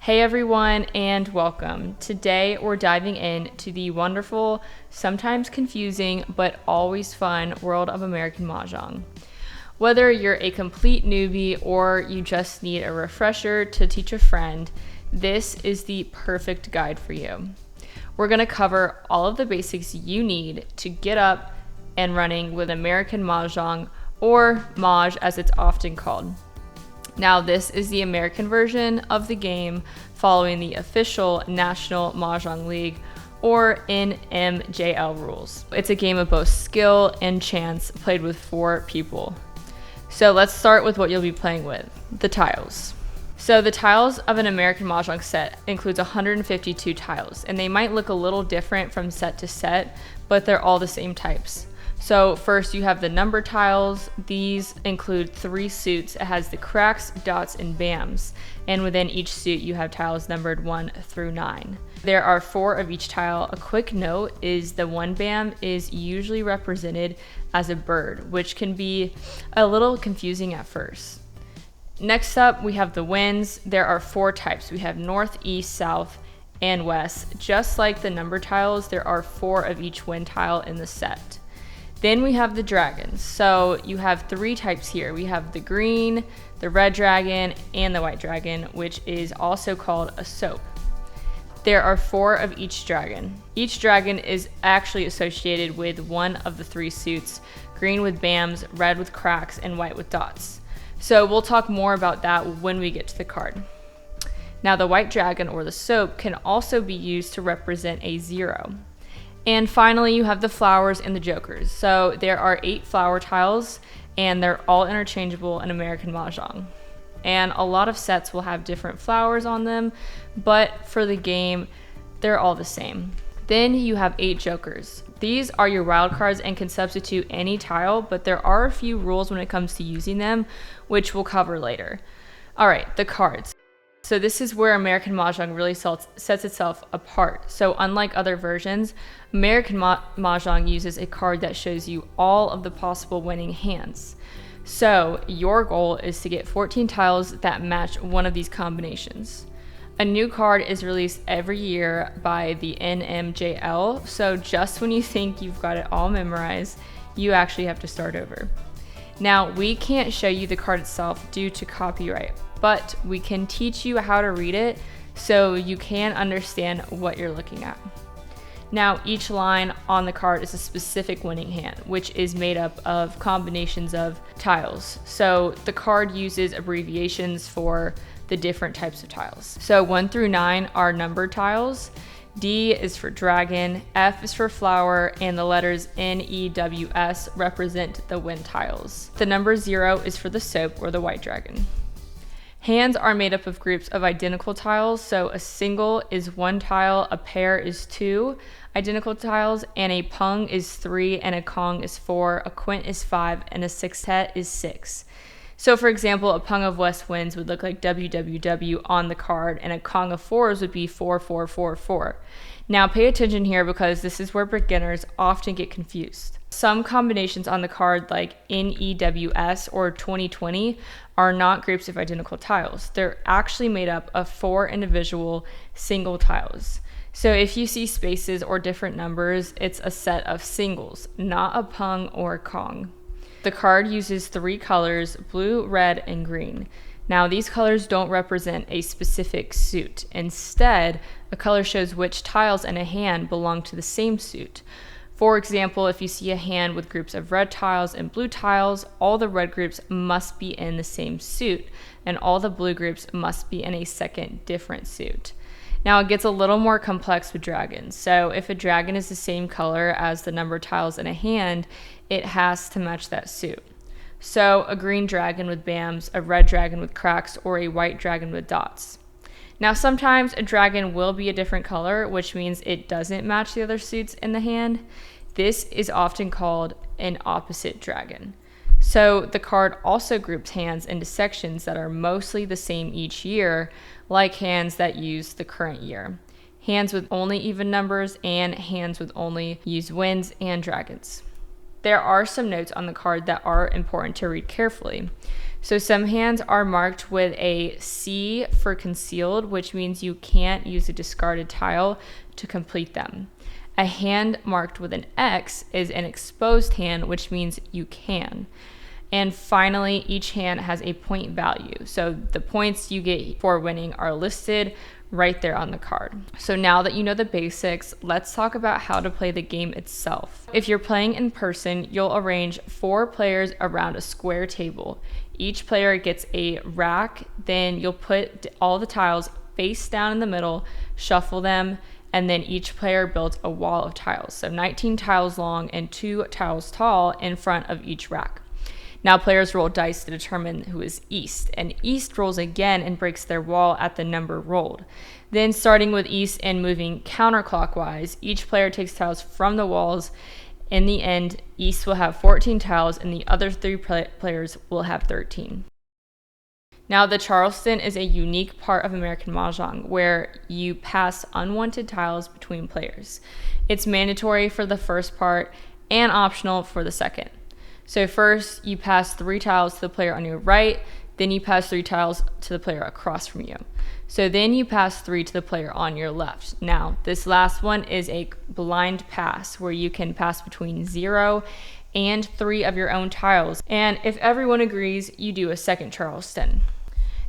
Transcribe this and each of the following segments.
Hey everyone, and welcome. Today we're diving into the wonderful, sometimes confusing, but always fun world of American Mahjong. Whether you're a complete newbie or you just need a refresher to teach a friend, this is the perfect guide for you. We're going to cover all of the basics you need to get up and running with American Mahjong, or Maj as it's often called. Now, this is the American version of the game following the official National Mahjong League, or NMJL rules. It's a game of both skill and chance played with 4 people. So let's start with what you'll be playing with, the tiles. So the tiles of an American Mahjong set includes 152 tiles, and they might look a little different from set to set, but they're all the same types. So first you have the number tiles. These include 3 suits. It has the cracks, dots, and bams. And within each suit you have tiles numbered 1 through 9. There are 4 of each tile. A quick note is the 1 bam is usually represented as a bird, which can be a little confusing at first. Next up we have the winds. There are 4 types. We have north, east, south, and west. Just like the number tiles, there are 4 of each wind tile in the set. Then we have the dragons. So you have 3 types here. We have the green, the red dragon, and the white dragon, which is also called a soap. There are 4 of each dragon. Each dragon is actually associated with one of the 3 suits, green with bams, red with cracks, and white with dots. So we'll talk more about that when we get to the card. Now, the white dragon, or the soap, can also be used to represent a 0. And finally, you have the flowers and the jokers. So there are 8 flower tiles, and they're all interchangeable in American Mahjong. And a lot of sets will have different flowers on them, but for the game, they're all the same. Then you have 8 jokers. These are your wild cards and can substitute any tile, but there are a few rules when it comes to using them, which we'll cover later. All right, the cards. So this is where American Mahjong really sets itself apart. So unlike other versions, American Mahjong uses a card that shows you all of the possible winning hands. So your goal is to get 14 tiles that match one of these combinations. A new card is released every year by the NMJL, so just when you think you've got it all memorized, you actually have to start over. Now, we can't show you the card itself due to copyright, but we can teach you how to read it so you can understand what you're looking at. Now, each line on the card is a specific winning hand, which is made up of combinations of tiles. So the card uses abbreviations for the different types of tiles. So 1 through 9 are numbered tiles. D is for dragon, F is for flower, and the letters N, E, W, S represent the wind tiles. The number 0 is for the soap, or the white dragon. Hands are made up of groups of identical tiles, so a single is 1 tile, a pair is 2 identical tiles, and a pung is 3, and a kong is 4, a quint is 5, and a sextet is 6. So for example, a pung of west winds would look like WWW on the card, and a kong of 4s would be 4444. Now pay attention here, because this is where beginners often get confused. Some combinations on the card, like NEWS or 2020, are not groups of identical tiles. They're actually made up of 4 individual single tiles. So if you see spaces or different numbers, it's a set of singles, not a pung or a kong. The card uses 3 colors, blue, red, and green. Now, these colors don't represent a specific suit. Instead, a color shows which tiles in a hand belong to the same suit. For example, if you see a hand with groups of red tiles and blue tiles, all the red groups must be in the same suit, and all the blue groups must be in a second different suit. Now, it gets a little more complex with dragons. So if a dragon is the same color as the number tiles in a hand, it has to match that suit. So a green dragon with bams, a red dragon with cracks, or a white dragon with dots. Now, sometimes a dragon will be a different color, which means it doesn't match the other suits in the hand. This is often called an opposite dragon. So the card also groups hands into sections that are mostly the same each year, like hands that use the current year, hands with only even numbers, and hands with only used winds and dragons. There are some notes on the card that are important to read carefully. So some hands are marked with a C for concealed, which means you can't use a discarded tile to complete them. A hand marked with an X is an exposed hand, which means you can. And finally, each hand has a point value. So the points you get for winning are listed right there on the card. So now that you know the basics, let's talk about how to play the game itself. If you're playing in person, you'll arrange 4 players around a square table. Each player gets a rack, then you'll put all the tiles face down in the middle, shuffle them, and then each player builds a wall of tiles. So 19 tiles long and 2 tiles tall in front of each rack. Now players roll dice to determine who is East, and East rolls again and breaks their wall at the number rolled. Then starting with East and moving counterclockwise, each player takes tiles from the walls. In the end, East will have 14 tiles and the other 3 players will have 13. Now the Charleston is a unique part of American Mahjong where you pass unwanted tiles between players. It's mandatory for the first part and optional for the second. So first, you pass 3 tiles to the player on your right, then you pass 3 tiles to the player across from you. So then you pass 3 to the player on your left. Now, this last one is a blind pass where you can pass between 0 and 3 of your own tiles. And if everyone agrees, you do a second Charleston.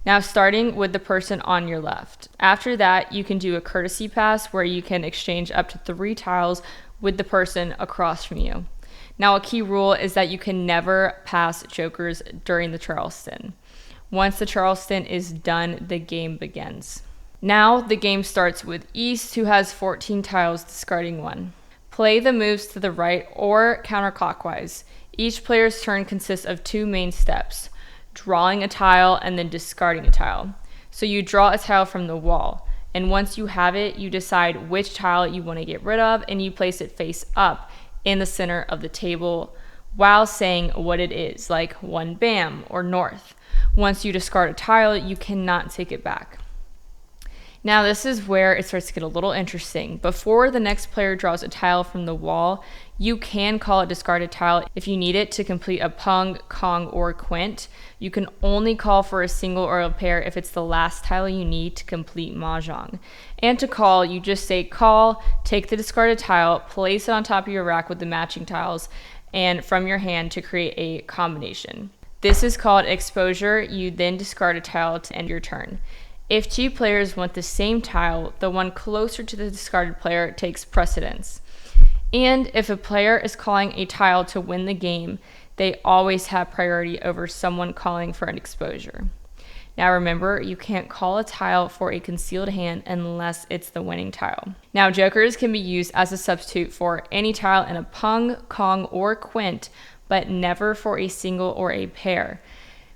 Now, starting with the person on your left. After that, you can do a courtesy pass where you can exchange up to 3 tiles with the person across from you. Now, a key rule is that you can never pass jokers during the Charleston. Once the Charleston is done, the game begins. Now, the game starts with East, who has 14 tiles, discarding 1. Play the moves to the right or counterclockwise. Each player's turn consists of 2 main steps, drawing a tile and then discarding a tile. So you draw a tile from the wall, and once you have it, you decide which tile you want to get rid of, and you place it face up in the center of the table while saying what it is, like 1 bam or north. Once you discard a tile, you cannot take it back. Now this is where it starts to get a little interesting. Before the next player draws a tile from the wall, you can call a discarded tile if you need it to complete a pung, kong, or quint. You can only call for a single or a pair if it's the last tile you need to complete Mahjong. And to call, you just say call, take the discarded tile, place it on top of your rack with the matching tiles, and from your hand to create a combination. This is called exposure. You then discard a tile to end your turn. If 2 players want the same tile, the one closer to the discarded player takes precedence. And if a player is calling a tile to win the game, they always have priority over someone calling for an exposure. Now remember, you can't call a tile for a concealed hand unless it's the winning tile. Now jokers can be used as a substitute for any tile in a pung, kong, or quint, but never for a single or a pair.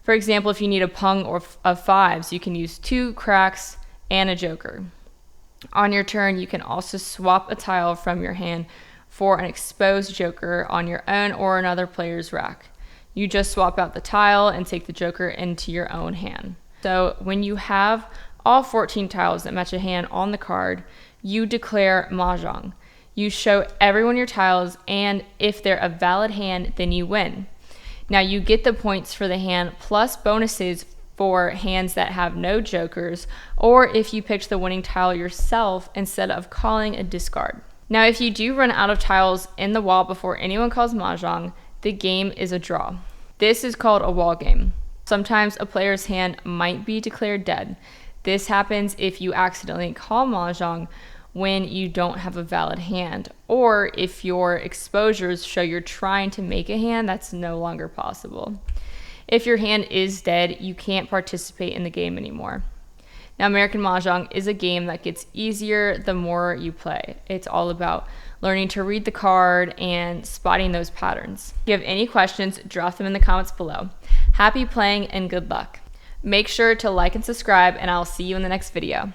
For example, if you need a pung of 5s, you can use 2 cracks and a joker. On your turn, you can also swap a tile from your hand for an exposed joker on your own or another player's rack. You just swap out the tile and take the joker into your own hand. So when you have all 14 tiles that match a hand on the card, you declare Mahjong. You show everyone your tiles, and if they're a valid hand, then you win. Now you get the points for the hand plus bonuses for hands that have no jokers, or if you picked the winning tile yourself instead of calling a discard. Now if you do run out of tiles in the wall before anyone calls Mahjong, the game is a draw. This is called a wall game. Sometimes a player's hand might be declared dead. This happens if you accidentally call Mahjong when you don't have a valid hand, or if your exposures show you're trying to make a hand that's no longer possible. If your hand is dead, you can't participate in the game anymore. Now, American Mahjong is a game that gets easier the more you play. It's all about learning to read the card and spotting those patterns. If you have any questions, drop them in the comments below. Happy playing and good luck. Make sure to like and subscribe, and I'll see you in the next video.